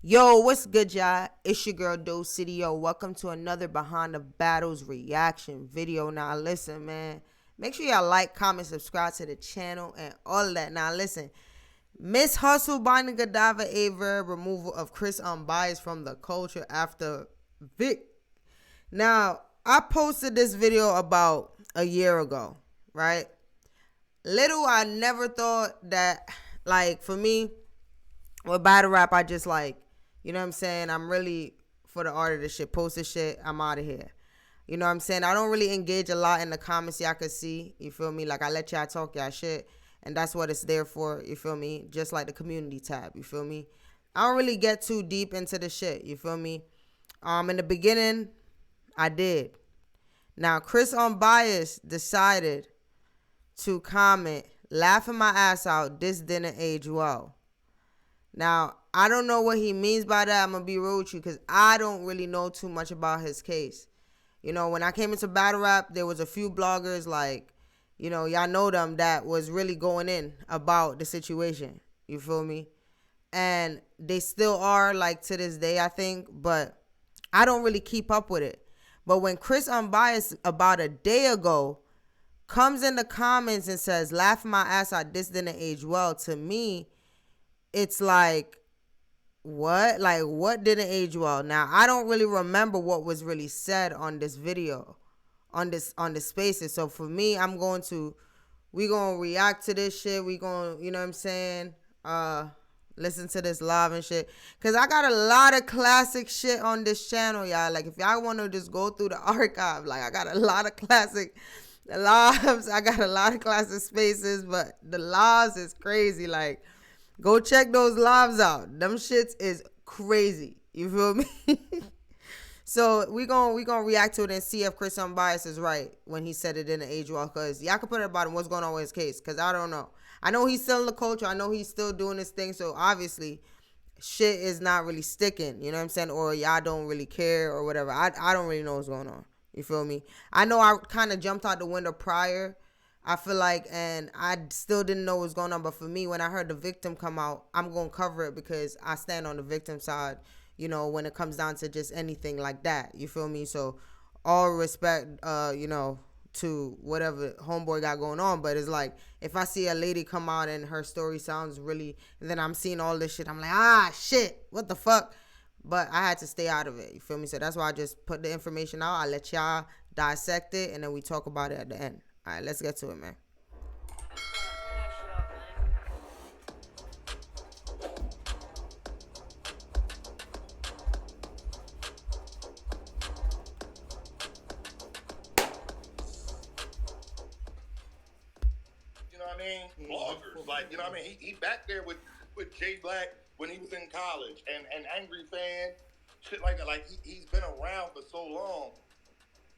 Yo, what's good, y'all? It's your girl, Do City. Yo, welcome to another Behind the Battles reaction video. Now, listen, man. Make sure y'all like, comment, subscribe to the channel, and all of that. Now, listen. Miss Hustle, Bonnie Godiva, A Verb, removal of Chris Unbias from the culture after Vic. Now, I posted this video about a year ago, right? Little I never thought that, like, for me, with battle rap, I just like, you know what I'm saying? I'm really for the art of this shit. Post this shit, I'm out of here. You know what I'm saying? I don't really engage a lot in the comments y'all can see. You feel me? Like, I let y'all talk y'all shit. And that's what it's there for. You feel me? Just like the community tab. You feel me? I don't really get too deep into the shit. You feel me? In the beginning, I did. Now, Chris Unbiased decided to comment, laughing my ass out, this didn't age well. Now, I don't know what he means by that. I'm going to be real with you because I don't really know too much about his case. You know, when I came into battle rap, there was a few bloggers like, you know, y'all know them that was really going in about the situation. You feel me? And they still are, like, to this day, I think. But I don't really keep up with it. But when Chris Unbiased, about a day ago, comes in the comments and says, laughing my ass out, this didn't age well, to me, it's like, what? Like, what didn't age well? Now, I don't really remember what was really said on this video, on this spaces. So for me, we gonna react to this shit. We gonna, you know what I'm saying? Listen to this live and shit. Cause I got a lot of classic shit on this channel, y'all. Like, if y'all wanna just go through the archive, like, I got a lot of classic lives. I got a lot of classic spaces, but the lives is crazy. Like, go check those lives out. Them shits is crazy. You feel me? So we gonna react to it and see if Chris Unbiased is right when he said it didn't age well. Cause y'all can put it about him. What's going on with his case? Cause I don't know. I know he's still in the culture. I know he's still doing this thing. So obviously, shit is not really sticking. You know what I'm saying? Or y'all don't really care or whatever. I don't really know what's going on. You feel me? I know I kind of jumped out the window prior. I feel like, and I still didn't know what was going on. But for me, when I heard the victim come out, I'm going to cover it because I stand on the victim side, you know, when it comes down to just anything like that. You feel me? So all respect, you know, to whatever homeboy got going on. But it's like, if I see a lady come out and her story sounds really, and then I'm seeing all this shit, I'm like, shit, what the fuck? But I had to stay out of it. You feel me? So that's why I just put the information out. I let y'all dissect it, and then we talk about it at the end. All right, let's get to it, man. You know what I mean? Bloggers, like, you know what I mean? He back there with Jay Black when he was in college, and Angry Fan, shit like that. Like, he's been around for so long.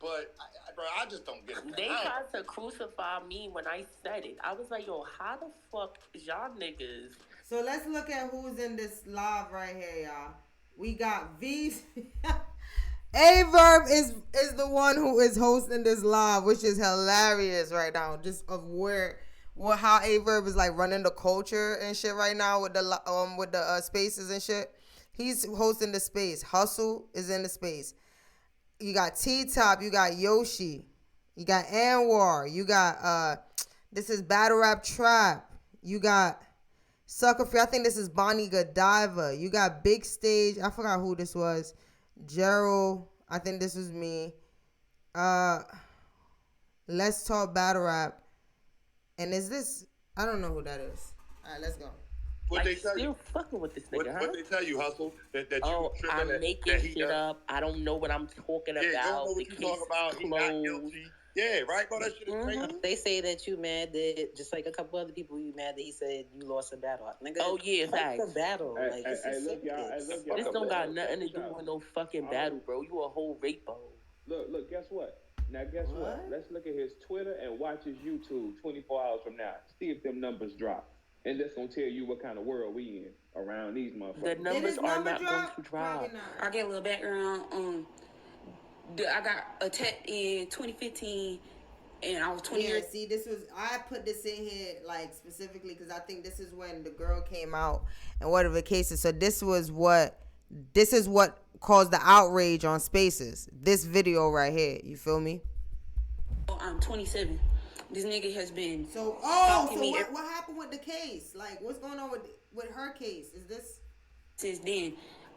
But, bro, I just don't get it. They tried to crucify me when I said it. I was like, yo, how the fuck is y'all niggas? So let's look at who's in this live right here, y'all. We got V's. A Verb is the one who is hosting this live, which is hilarious right now. Just of how A Verb is like running the culture and shit right now with the spaces and shit. He's hosting the space. Hustle is in the space. You got T-Top, you got Yoshi, you got Anwar, you got this is Battle Rap Trap, you got Sucker Free, I think this is Bonnie Godiva, you got Big Stage, I forgot who this was, Gerald, I think this was me, Let's Talk Battle Rap, and is this, I don't know who that is. Alright, let's go. What like, they tell you? Fucking with this nigga, what they tell you, Hustle? That oh, you I'm making shit up. I don't know what I'm talking about. Yeah, don't know what you talking about. He not guilty. Yeah, right? Bro, that shit is crazy. They say that you mad that, just like a couple other people, you mad that he said you lost a battle. Nigga, oh, yeah, that's a battle. Like, this don't got nothing to do with no fucking battle, bro. You a whole rapo. Look, guess what? Now, guess what? Let's look at his Twitter and watch his YouTube 24 hours from now. See if them numbers drop. And that's going to tell you what kind of world we in around these motherfuckers. The numbers are not going to drop. I'll get a little background. I got attacked in 2015, and I was 20 years. See, I put this in here, like, specifically because I think this is when the girl came out and whatever the case is. So this was what this is what caused the outrage on Spaces. This video right here. You feel me? I'm 27. This nigga has been So stalking me what happened with the case? Like, what's going on with her case? Is this since then.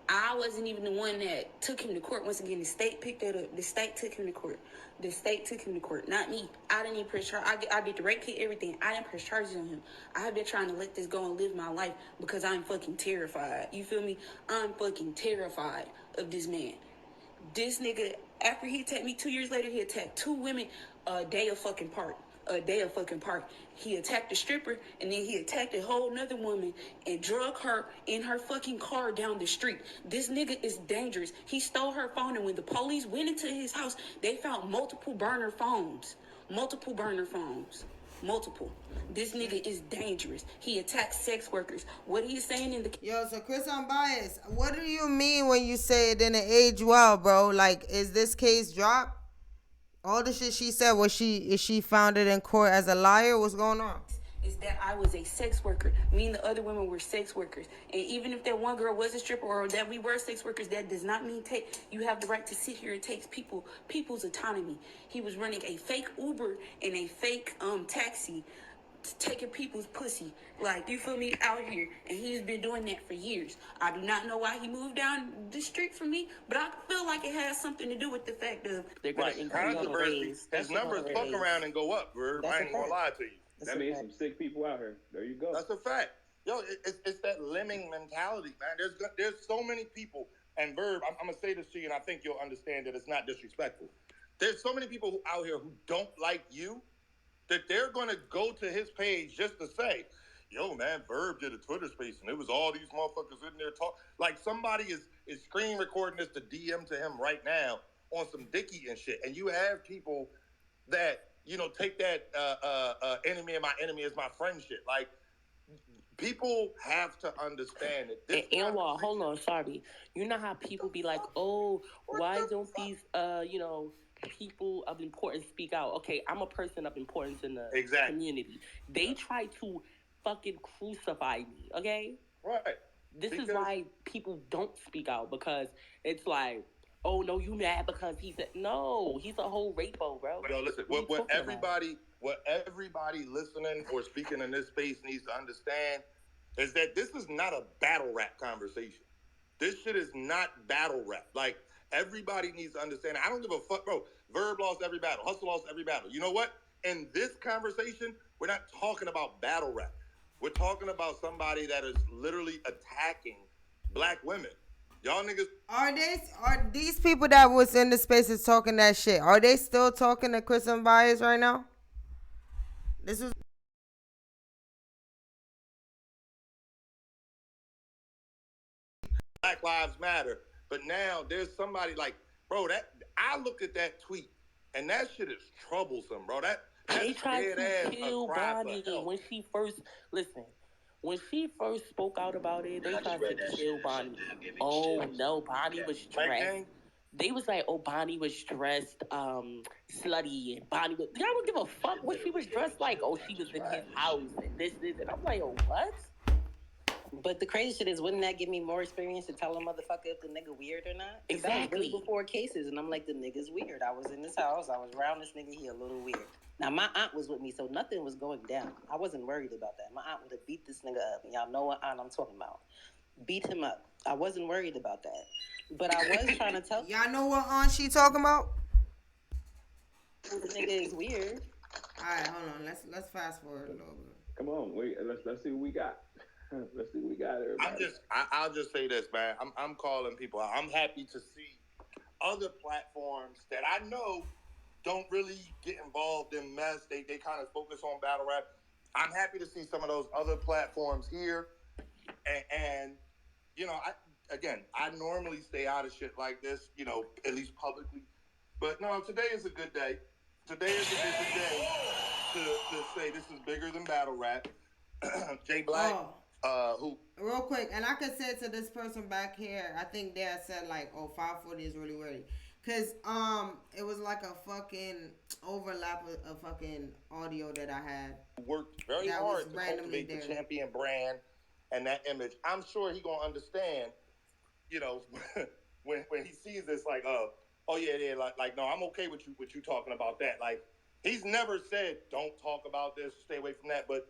I wasn't even the one that took him to court. Once again, the state picked it up. The state took him to court. The state took him to court, not me. I didn't even press charges. I did the rape kit, everything. I didn't press charges on him. I have been trying to let this go and live my life because I'm fucking terrified. You feel me? I'm fucking terrified of this man. This nigga, after he attacked me 2 years later, he attacked 2 women a day of fucking park. He attacked the stripper, and then he attacked a whole nother woman and drug her in her fucking car down the street. This nigga is dangerous. He stole her phone, and when the police went into his house, they found multiple burner phones. Multiple. This nigga is dangerous. He attacks sex workers. What he is saying in the... Yo, so Chris Unbias, what do you mean when you say it didn't age well, bro? Like, is this case dropped? All the shit she said, is she found it in court as a liar? What's going on? Is that I was a sex worker. Me and the other women were sex workers. And even if that one girl was a stripper or that we were sex workers, that does not mean you have the right to sit here and take people's autonomy. He was running a fake Uber and a fake taxi, taking people's pussy, like, you feel me, out here, and he's been doing that for years. I do not know why he moved down the street from me, but I feel like it has something to do with the fact of they're gonna increase the raise. His numbers fuck around and go up, Verb. I ain't gonna lie to you. That means some sick people out here. There you go. That's a fact. Yo, it's that lemming mentality, man. There's so many people, and Verb, I'm gonna say this to you, and I think you'll understand that it's not disrespectful. There's so many people out here who don't like you, that they're going to go to his page just to say, yo, man, Verb did a Twitter space, and it was all these motherfuckers in there talk. Like, somebody is screen recording this to DM to him right now on some Dickie and shit. And you have people that, you know, take that enemy of my enemy is my friend shit. Like, people have to understand that this... And hold on, sorry. You know how people be like, oh, why don't these, people of importance speak out? Okay, I'm a person of importance in the community. They try to fucking crucify me, okay? Right. This is why people don't speak out, because it's like, oh, no, you mad because he's a whole rapo, bro. Yo, listen, what everybody listening or speaking in this space needs to understand is that this is not a battle rap conversation. This shit is not battle rap. Like, everybody needs to understand. I don't give a fuck, bro. Verb lost every battle. Hustle lost every battle. You know what? In this conversation, we're not talking about battle rap. We're talking about somebody that is literally attacking black women. Y'all niggas... Are these people that was in the spaces talking that shit, are they still talking to Chris Unbias right now? This is... Black Lives Matter. But now there's somebody like, bro, that I looked at that tweet and that shit is troublesome, bro. They tried to kill Bonnie when she first spoke out about it. They tried to kill Bonnie. Oh no, Bonnie was dressed. They was like, oh, Bonnie was dressed slutty, and Bonnie was... Y'all don't give a fuck what she was dressed like. Oh, she was in his house and this, and I'm like, oh, what? But the crazy shit is, wouldn't that give me more experience to tell a motherfucker if the nigga weird or not? Exactly. That was before cases, and I'm like, the nigga's weird. I was in this house, I was around this nigga, he a little weird. Now, my aunt was with me, so nothing was going down. I wasn't worried about that. My aunt would have beat this nigga up, and y'all know what aunt I'm talking about. Beat him up. I wasn't worried about that. But I was trying to tell... Y'all know what aunt she talking about? The nigga is weird. All right, hold on. Let's fast forward a little bit. Come on, wait. Let's see what we got. Let's see what we got, everybody. I'll just say this, man. I'm calling people out. I'm happy to see other platforms that I know don't really get involved in mess. They kind of focus on battle rap. I'm happy to see some of those other platforms here. And you know, I normally stay out of shit like this, you know, at least publicly. But no, today is a good day. Today is a good day to say this is bigger than battle rap. Jay Black. Who? Real quick, and I could say to this person back here, I think Dad said like, oh, 540 is really ready. Cause it was like a fucking overlap of fucking audio that I had. Worked very hard to cultivate the champion brand and that image. I'm sure he gonna understand, you know, when he sees this, like, oh yeah, like no, I'm okay with you talking about that. Like, he's never said don't talk about this, stay away from that. But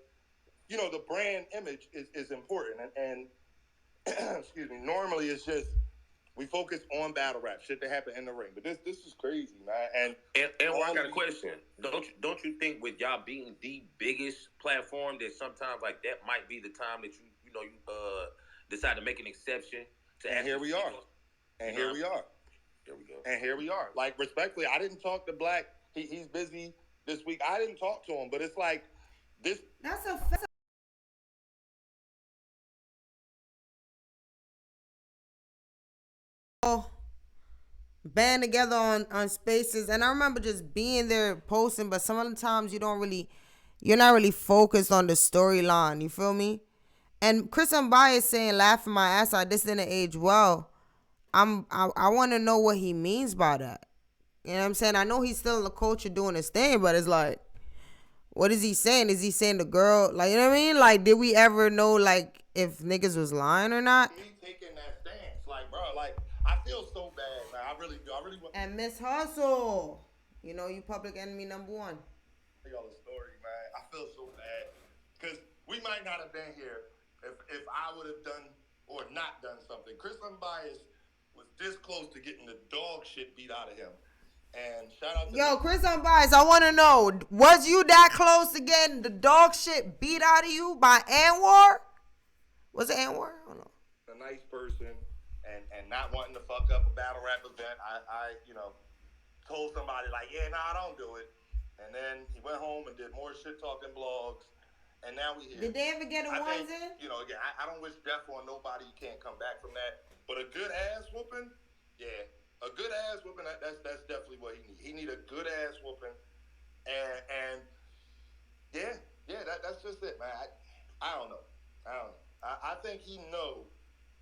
you know, the brand image is important, and excuse me, normally it's just we focus on battle rap, shit that happened in the ring. But this is crazy, man. And I got a question. Don't you think with y'all being the biggest platform that sometimes like that might be the time that you decide to make an exception to? And here we are. And here we are. Here we go. And here we are. Like, respectfully, I didn't talk to Black. He's busy this week. I didn't talk to him, but it's like this. That's a fact. Band together on spaces, and I remember just being there posting, but some of the times you're not really focused on the storyline, you feel me? And Chris Unbias saying laughing my ass out, this didn't age well. I want to know what he means by that. You know what I'm saying? I know he's still in the culture doing his thing, but it's like, what is he saying? Is he saying the girl, like, you know what I mean? Like, did we ever know, like, if niggas was lying or not? Me taking that stance, like, bro, like, I feel so bad, man. I really do. I really want. And Miss Hustle, you know, you public enemy number one. Y'all the story, man. I feel so bad because we might not have been here if I would have done or not done something. Chris Unbiased was this close to getting the dog shit beat out of him. And shout out to Chris Unbiased, I want to know, was you that close to getting the dog shit beat out of you by Anwar? Was it Anwar? I don't know. A nice person and not wanting to fuck up a battle rap event. I told somebody like, yeah, I don't do it. And then he went home and did more shit talking blogs. And now we here. Did they ever get a ones in? You know, again, I don't wish death on nobody. You can't come back from that. But a good ass whooping, yeah. A good ass whooping, that's definitely what he needs. He need a good ass whooping. And yeah, that's just it, man. I don't know. I think he knows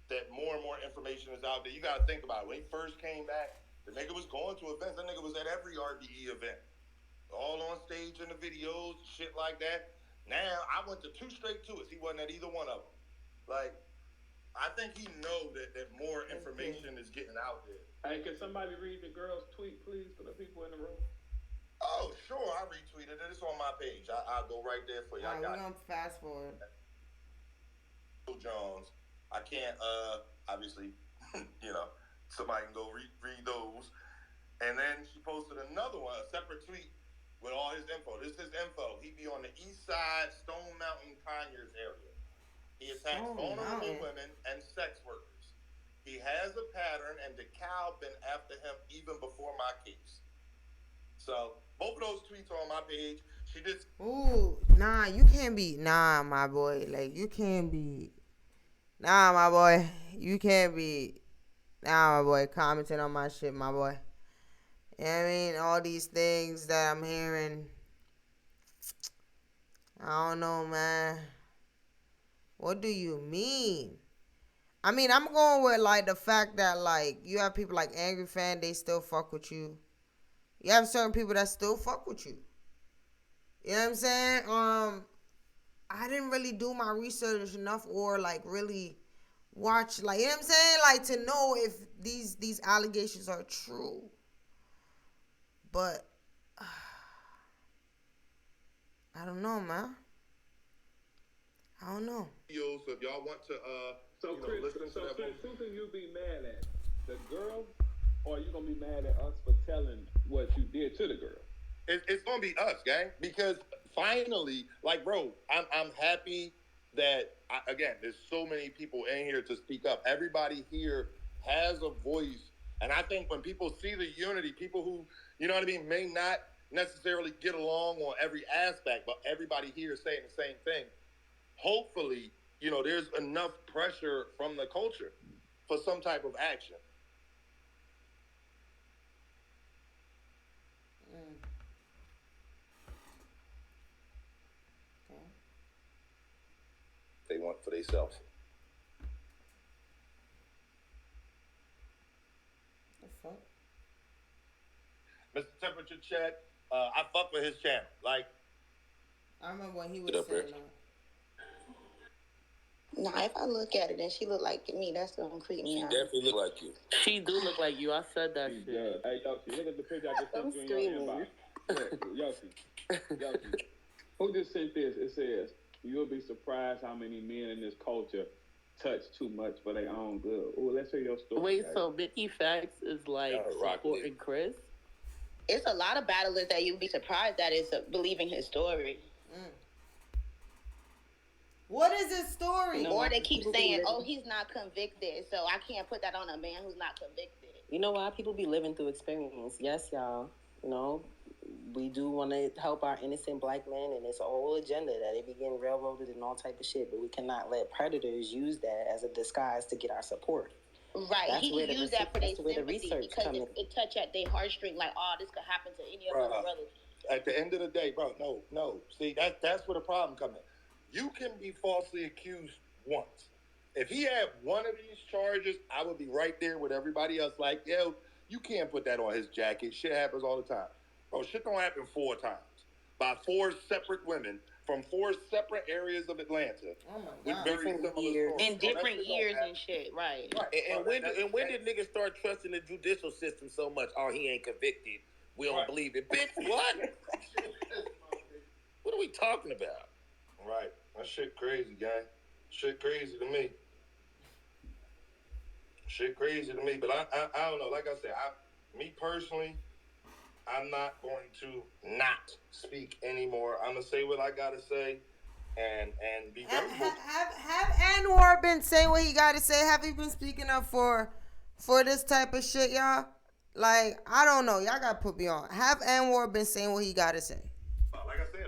that more and more information is out there. You got to think about it. When he first came back, the nigga was going to events. That nigga was at every RBE event. All on stage in the videos, shit like that. Now, I went to 2 straight tours. He wasn't at either one of them. Like, I think he knows that more information is getting out there. Hey, can somebody read the girl's tweet, please, for the people in the room? Oh, sure. I retweeted it. It's on my page. I'll go right there for you. All right, we're going to fast forward. Jones. I can't, obviously, somebody can go read those. And then she posted another one, a separate tweet with all his info. This is his info. He be on the east side, Stone Mountain, Conyers area. He attacks vulnerable women and sex workers. He has a pattern, and DeKalb been after him even before my case. So both of those tweets are on my page. She just you can't be my boy. Like, you can't be my boy. You can't be my boy commenting on my shit, my boy. You know what I mean? All these things that I'm hearing, I don't know, man. What do you mean? I mean, I'm going with, like, the fact that, like, you have people like Angry Fan, they still fuck with you. You have certain people that still fuck with you. You know what I'm saying? I didn't really do my research enough or, like, really watch, like, you know what I'm saying? Like, to know if these allegations are true. But I don't know, man. I don't know. So if y'all want to Chris, listen to that. Chris, who can you be mad at? The girl, or are you gonna be mad at us for telling what you did to the girl? It's gonna be us, gang. Because finally, like, bro, I'm happy that again, there's so many people in here to speak up. Everybody here has a voice, and I think when people see the unity, people who, you know what I mean, may not necessarily get along on every aspect, but everybody here is saying the same thing. Hopefully, there's enough pressure from the culture for some type of action. They want for themselves. The fuck? Mr. Temperature Check, I fuck with his channel. Like, I remember when he was saying that. Nah, if I look at it and she look like me, that's gonna creep me out. Definitely look like you. She do look like you. I said that She shit. does. Hey, Yoshi, look at the picture I just sent you in your inbox. Look, Yoshi. Who just sent this? It says, you'll be surprised how many men in this culture touch too much for their own good. Oh, let's hear your story. Wait, so Mickey Facts is like supporting Chris? It's a lot of battlers that you'd be surprised that is believing his story. What is his story? Or they keep saying, oh, he's not convicted, so I can't put that on a man who's not convicted. You know why? People be living through experience. Yes, y'all. You know, we do want to help our innocent black men, and it's a whole agenda that they be getting railroaded and all type of shit, but we cannot let predators use that as a disguise to get our support. Right, That's he used that for their sympathy because it touch at their heartstring, like, oh, this could happen to any of my brothers. At the end of the day, bro, no. See, that's where the problem comes in. You can be falsely accused once. If he had one of these charges, I would be right there with everybody else. Like, yo, you can't put that on his jacket. Shit happens all the time. Bro, shit don't happen 4 times by 4 separate women from 4 separate areas of Atlanta. Oh my with God. very similar stories. In different years and shit, right. And when did niggas start trusting the judicial system so much? Oh, he ain't convicted. We don't believe it. Bitch, what? What are we talking about? Right. That shit crazy, guy. Shit crazy to me. But I don't know. Like I said, me personally, I'm not going to not speak anymore. I'm gonna say what I gotta say, and be very vocal. Have Anwar been saying what he gotta say? Have he been speaking up for this type of shit, y'all? Like, I don't know. Y'all gotta put me on. Have Anwar been saying what he gotta say? Like I said,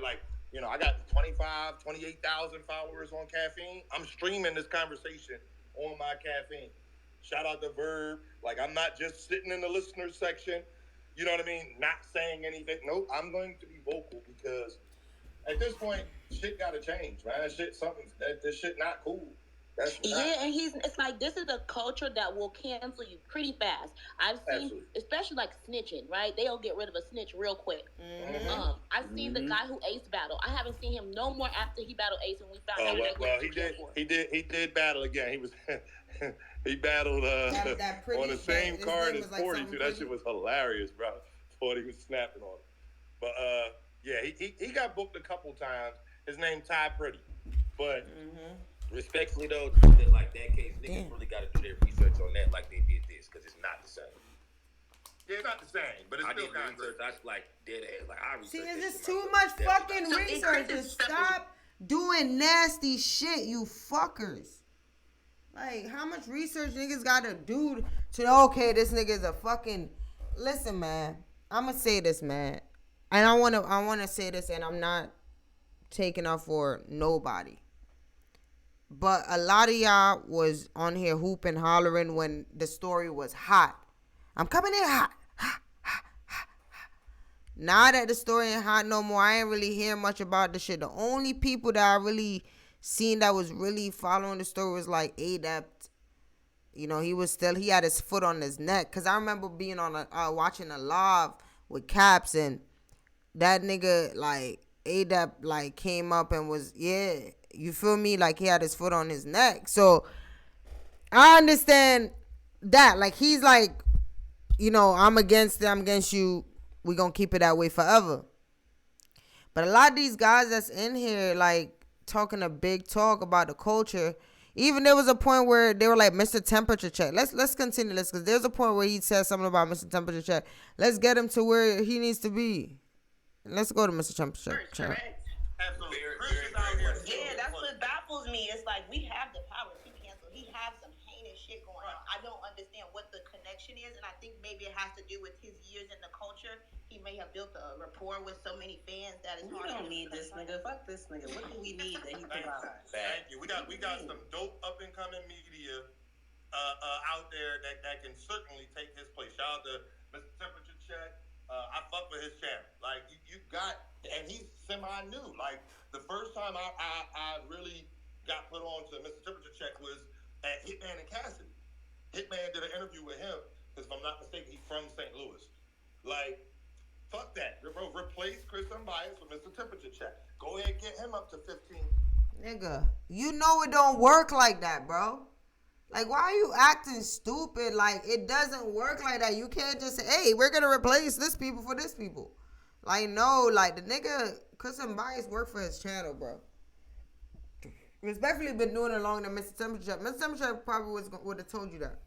I got 28,000 followers on Caffeine. I'm streaming this conversation on my Caffeine. Shout out to Verb. Like, I'm not just sitting in the listener section, you know what I mean, not saying anything. Nope, I'm going to be vocal because at this point, shit got to change, man. This shit not cool. And it's like, this is a culture that will cancel you pretty fast. I've seen, especially like snitching, right? They'll get rid of a snitch real quick. Mm-hmm. I've seen the guy who Ace battled. I haven't seen him no more after he battled Ace and we found out. He did battle again. He was he battled that on the same card as 42. That shit was hilarious, bro. Thought he was snapping on it. But he got booked a couple times. His name Ty Pretty, but. Respectfully though, like that case, niggas really got to do their research on that like they did this, because it's not the same. Yeah, it's not the same, but it's still kind of research. I like dead ass. Like I research. See, it's just too much fucking research. Just stop doing nasty shit, you fuckers. Like, how much research niggas gotta do to okay, this nigga is a fucking. Listen, man. I'ma say this, man, and I wanna say this, and I'm not taking off for nobody. But a lot of y'all was on here hooping, hollering when the story was hot. I'm coming in hot. Now that the story ain't hot no more, I ain't really hear much about the shit. The only people that I really seen that was really following the story was like Adept. You know, he had his foot on his neck. Cause I remember being on watching a live with Caps, and that nigga like Adept like came up and was you feel me? Like, he had his foot on his neck. So, I understand that. Like, he's like, I'm against it. I'm against you. We gonna keep it that way forever. But a lot of these guys that's in here, like, talking a big talk about the culture. Even there was a point where they were like, Mr. Temperature Check. Let's continue this. Because there's a point where he said something about Mr. Temperature Check. Let's get him to where he needs to be. Let's go to Mr. Temperature Check. Absolutely. Yeah, that's what baffles me. It's like, we have the power to cancel. He has some heinous shit going on. I don't understand what the connection is, and I think maybe it has to do with his years in the culture. He may have built a rapport with so many fans that it's hard. We don't need this nigga. Fuck this nigga. What do we need that he provides? Thank you. We got some dope up and coming media out there that can certainly take his place. Shout out to Mr. Temperature Check. I fuck with his channel. Like, you got, and he's semi-new. Like, the first time I really got put on to Mr. Temperature Check was at Hitman and Cassidy. Hitman did an interview with him, because if I'm not mistaken, he's from St. Louis. Like, fuck that. Bro, replace Chris Unbias with Mr. Temperature Check. Go ahead, get him up to 15. Nigga, you know it don't work like that, bro. Like, why are you acting stupid? Like, it doesn't work like that. You can't just say, hey, we're going to replace this people for this people. Like, no, like, the nigga, Chris Unbias work for his channel, bro. Respectfully been doing it longer than Mr. Temperature. Mr. Temperature probably would have told you that.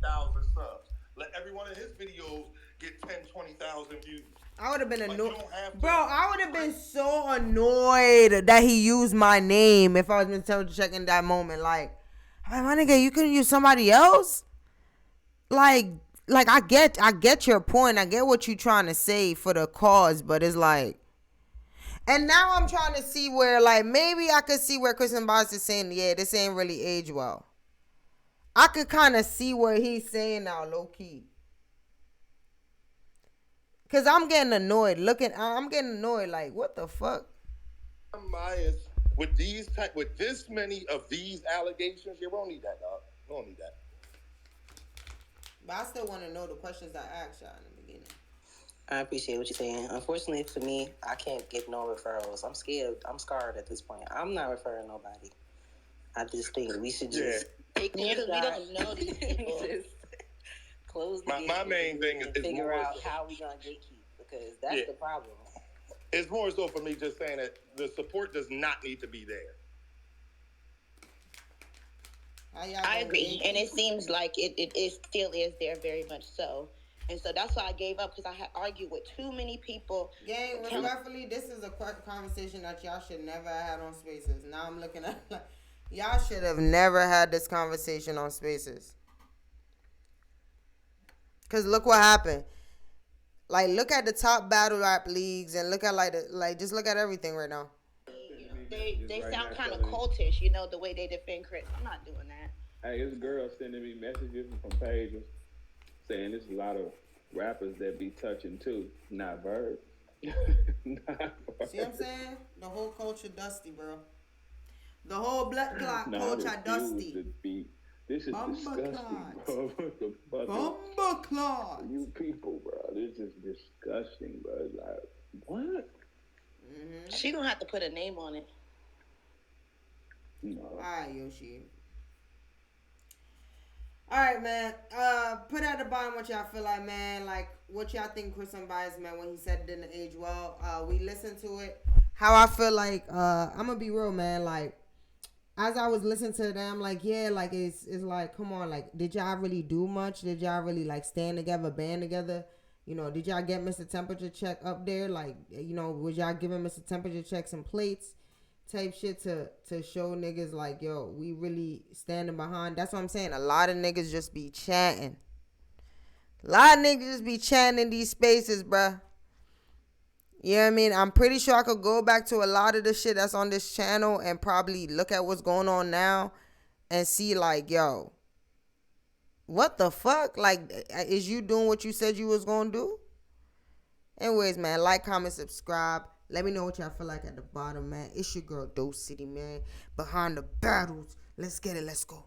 1,000 subs. Let every one of his videos get 10, 20,000 views. I would have been annoyed. Like, bro, I would have been so annoyed that he used my name if I was Mr. Temperature in that moment. Like, hey, my nigga, you couldn't use somebody else? Like I get your point. I get what you trying to say for the cause, but it's like, and now I'm trying to see where, like, maybe I could see where Chris Boss is saying, yeah, this ain't really age well. I could kind of see what he's saying now, low key. Cause I'm getting annoyed. I'm getting annoyed. Like, what the fuck? Unbiased with this many of these allegations, you don't need that, dog. You don't need that. But I still want to know the questions I asked y'all in the beginning. I appreciate what you're saying. Unfortunately for me, I can't get no referrals. I'm scared. I'm scared at this point. I'm not referring nobody. I just think we should just take we don't know these people. Just close the gate. My main thing is figure out how we gonna gatekeep, because that's the problem. It's more so for me just saying that the support does not need to be there. I agree, and it seems like it still is there, very much so. And so that's why I gave up, because I had argued with too many people. Gang, respectfully, this is a conversation that y'all should never have had on Spaces. Now I'm looking at like, y'all should have never had this conversation on Spaces. Cause look what happened. Like, look at the top battle rap leagues and look at just look at everything right now. They sound kind of cultish, you know, the way they defend Chris. I'm not doing that. Hey, this girl sending me messages from pages saying there's a lot of rappers that be touching too, not Verb. Not Verb. See what I'm saying? The whole culture dusty, bro. The whole black clock culture dusty. This is disgusting, bro. Bumba clock. You people, bro. This is disgusting, bro. It's like, what? Mm-hmm. She gonna have to put a name on it. No. Alright, Yoshi. Alright, man. Put at the bottom what y'all feel like, man. Like, what y'all think Chris Unbiased meant when he said it didn't age well. We listened to it. How I feel like, I'm gonna be real, man. Like, as I was listening to them, like, yeah, like, it's like, come on, like, did y'all really do much? Did y'all really, like, stand together, band together? You know, did y'all get Mr. Temperature Check up there? Like, you know, was y'all giving Mr. Temperature Check some plates type shit to show niggas, like, yo, we really standing behind? That's what I'm saying. A lot of niggas just be chatting. A lot of niggas just be chatting in these spaces, bruh. You know what I mean? I'm pretty sure I could go back to a lot of the shit that's on this channel and probably look at what's going on now and see, like, yo, what the fuck? Like, is you doing what you said you was gonna do? Anyways, man, like, comment, subscribe. Let me know what y'all feel like at the bottom, man. It's your girl, Doe City, man. Behind the battles. Let's get it. Let's go.